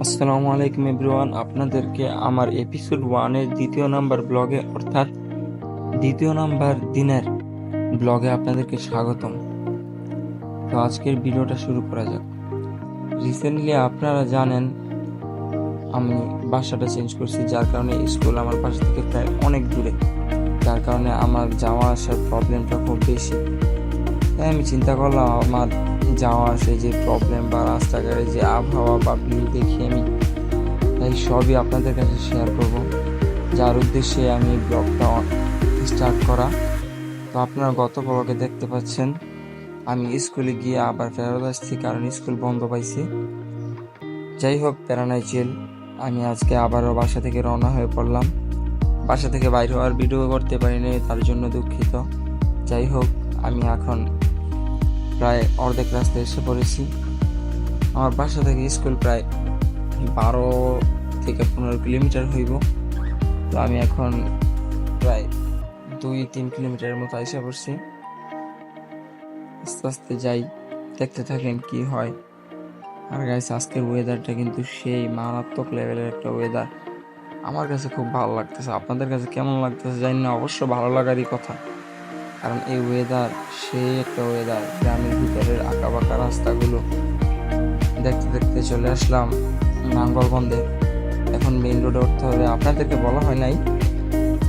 আসসালামু আলাইকুম এভরিওয়ান, আপনাদেরকে আমার এপিসোড 1-এর দ্বিতীয় নাম্বার ব্লগে অর্থাৎ দ্বিতীয় নাম্বার দিনের ব্লগে আপনাদেরকে স্বাগতম। তো আজকের ভিডিওটা শুরু করা যাক। রিসেন্টলি আপনারা জানেন আমি বাসাটা চেঞ্জ করছি, যার কারণে স্কুল আমার বাসা থেকে প্রায় অনেক দূরে, যার কারণে আমার যাওয়া আসার প্রবলেমটা খুব বেশি। তাই আমি চিন্তা করলাম আমার যাওয়া আসে যে প্রবলেম বা রাস্তাঘাটে যে আবহাওয়া বা ভিউ দেখি আমি, তাই সবই আপনাদের কাছে শেয়ার করব, যার উদ্দেশ্যে আমি ব্লগটা স্টার্ট করা। তো আপনারা গত ব্লগে দেখতে পাচ্ছেন আমি স্কুলে গিয়ে আবার ফেরত আসছি, কারণ স্কুল বন্ধ পাইছি। যাই হোক, প্যারানাই চিল, আমি আজকে আবারও বাসা থেকে রওনা হয়ে পড়লাম। বাসা থেকে বাইরে হওয়ার ভিডিও করতে পারিনি, তার জন্য দুঃখিত। যাই হোক, আমি এখন প্রায় অর্ধেক রাস্তায় এসে পড়েছি। আমার বাসা থেকে স্কুল প্রায় 12 থেকে 15 কিলোমিটার হইব। তো আমি এখন প্রায় 2-3 কিলোমিটারের মতো এসে পড়ছি। আস্তে আস্তে যাই, দেখতে থাকেন কি হয়। আর গাইস, আজকের ওয়েদারটা কিন্তু সেই মারাত্মক লেভেলের একটা ওয়েদার। আমার কাছে খুব ভালো লাগতেছে, আপনাদের কাছে কেমন লাগতেছে জানি না, অবশ্য ভালো লাগারই কথা, কারণ এই ওয়েদার সেই একটা ওয়েদার। গ্রামের ভিতরের আঁকা বাঁকা রাস্তাগুলো দেখতে দেখতে চলে আসলাম নাঙ্গলবন্দে। এখন মেইন রোডে উঠতে হবে। আপনাদেরকে বলা হয় নাই,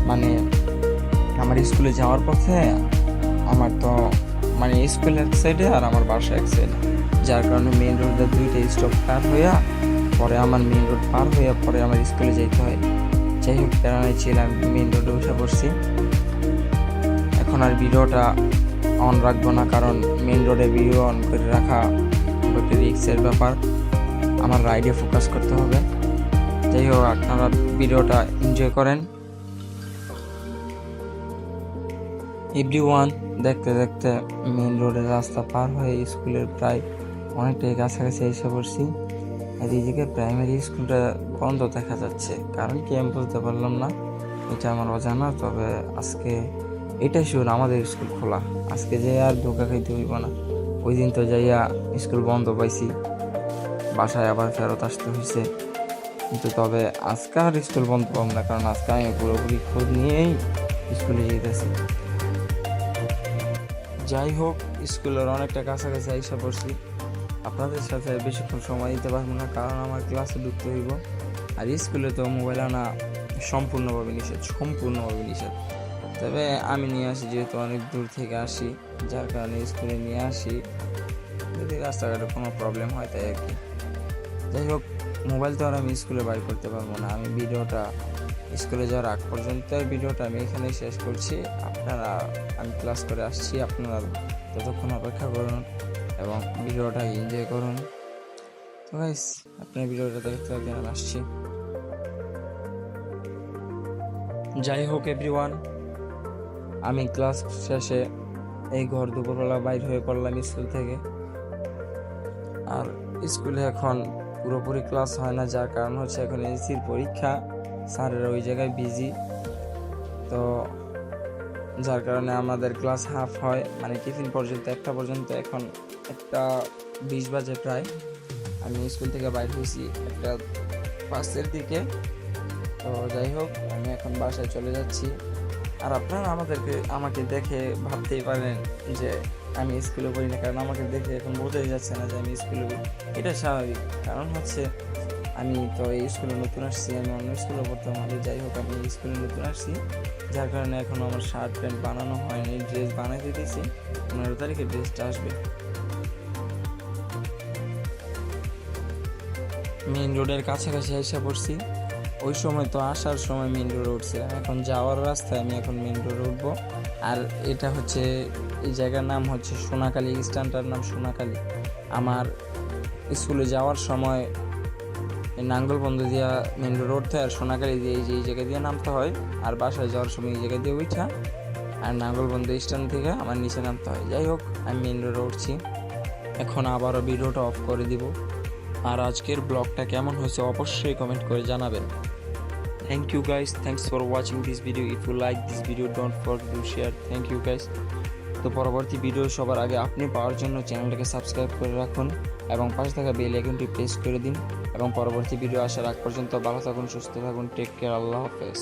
মানে আমার স্কুলে যাওয়ার পথে আমার তো স্কুল এক সাইডে আর আমার বাসা এক সাইডে, যার কারণে মেইন রোডের দুইটা স্টপ পার হইয়া পরে আমার মেইন রোড পার হইয়া পরে আমার স্কুলে যাইতে হয়। যাই হোক, প্যারানাই ছিলাম, মেইন রোডে উঠে পড়ছি। এখন আর ভিডিওটা অন রাখবো না, কারণ মেইন রোডে ভিডিও অন করে রাখা একটা রিক্সের ব্যাপার, আমার রাইডে ফোকাস করতে হবে। যাই হোক, আপনারা ভিডিওটা এনজয় করেন। এভরিওয়ান, দেখতে দেখতে মেইন রোডের রাস্তা পার হয়ে স্কুলের প্রায় অনেকটাই কাছাকাছি এসে পড়ছি। আর এইদিকে প্রাইমারি স্কুলটা বন্ধ দেখা যাচ্ছে, কারণ কি আমি বুঝতে পারলাম না, এটা আমার অজানা। তবে আজকে এটাই শিওর আমাদের স্কুল খোলা, আজকে যে আর ধোকা খাইতে হইব না। ওই দিন তো যাইয়া স্কুল বন্ধ পাইছি, বাসায় আবার ফেরত আসতে হয়েছে। কিন্তু তবে আজকে আর স্কুল বন্ধ পাব না, কারণ আজকে আমি পুরোপুরি খোঁজ নিয়েই স্কুলে যেতেছি। যাই হোক, স্কুলের অনেকটা কাছাকাছি আইসা পড়ছি। আপনাদের সাথে বেশিক্ষণ সময় দিতে পারবো না, কারণ আমার ক্লাসে ঢুকতে হইব। আর স্কুলে তো মোবাইল আনা সম্পূর্ণভাবে নিষেধ। তবে আমি নিয়ে আসি, যেহেতু অনেক দূর থেকে আসি, যার কারণে স্কুলে নিয়ে আসি, যদি রাস্তাঘাটে কোনো প্রবলেম হয় তাই আর কি। যাই হোক, মোবাইল তো আর আমি স্কুলে বাইর করতে পারবো না। আমি ভিডিওটা স্কুলে যাওয়ার আগ পর্যন্ত ভিডিওটা আমি এখানেই শেষ করছি। আমি ক্লাস করে আসছি, আপনারা ততক্ষণ অপেক্ষা করুন এবং ভিডিওটা এনজয় করুন। তো গাইস, আপনার ভিডিওটা দেখতে থাকেন, আমি আসছি। যাই হোক এভরিওয়ান, আমি ক্লাস শেষে এই ঘর দুপুরবেলা বাইর হয়ে পড়লাম স্কুল থেকে। আর স্কুলে এখন পুরোপুরি ক্লাস হয় না, যার কারণ হচ্ছে এখন এসির পরীক্ষা, স্যারেরা ওই জায়গায় বিজি। তো যার কারণে আমাদের ক্লাস হাফ হয়, টিফিন পর্যন্ত 1টা পর্যন্ত। এখন 1:20 বাজে প্রায়। আমি স্কুল থেকে বাইর হয়েছি 1:05 দিকে। তো যাই হোক, আমি এখন বাসায় চলে যাচ্ছি। আর আপনারা আমাকে দেখে ভাবতেই পারেন যে আমি স্কুলে পড়ি না, কারণ আমাকে দেখে এখন বোঝাই যাচ্ছে না যে আমি স্কুলে পড়ি। এটা স্বাভাবিক, কারণ হচ্ছে আমি তো এই স্কুলে নতুন আসছি, আমি অন্য স্কুলে পড়তাম আগে। যাই হোক, আমি এই স্কুলে নতুন আসছি, যার কারণে এখনও আমার শার্ট প্যান্ট বানানো হয়নি। ড্রেস বানাই দিতেছি, 15 তারিখে ড্রেসটা আসবে। মেইন রোডের কাছাকাছি এসে পড়ছি। ওই সময় তো আসার সময় মেইন রোডে উঠছিলাম, এখন যাওয়ার রাস্তায় আমি এখন মেইন রোডে উঠবো। আর এটা হচ্ছে, এই জায়গার নাম হচ্ছে সোনাকালী, স্ট্যান্ডটার নাম সোনাকালী। আমার স্কুলে যাওয়ার সময় নাঙ্গলবন্ধ দিয়া মেইন রোড উঠতে আর সোনাকালী দিয়ে এই জায়গা দিয়ে নামতে হয়। আর বাসায় যাওয়ার সময় এই জায়গা দিয়ে উঠা আর নাঙ্গলবন্ধ স্ট্যান্ড থেকে আমার নিচে নামতে হয়। যাই হোক, আমি মেইন রোডে উঠছি। এখন আবারও ভিডিওটা অফ করে দিব। আর আজকের ব্লগটা কেমন হয়েছে অবশ্যই কমেন্ট করে জানাবেন। Thank you guys, thanks for watching this video. If you like this video, don't forget to share. Thank you guys. তো পরবর্তী ভিডিও সবার আগে আপনি পাওয়ার জন্য চ্যানেলটাকে সাবস্ক্রাইব করে রাখুন এবং পাশে থাকা বেল আইকনটি প্রেস করে দিন। এবং পরবর্তী ভিডিও আসার আগ পর্যন্ত ভালো থাকুন, সুস্থ থাকুন, টেক কেয়ার, আল্লাহ হাফেজ।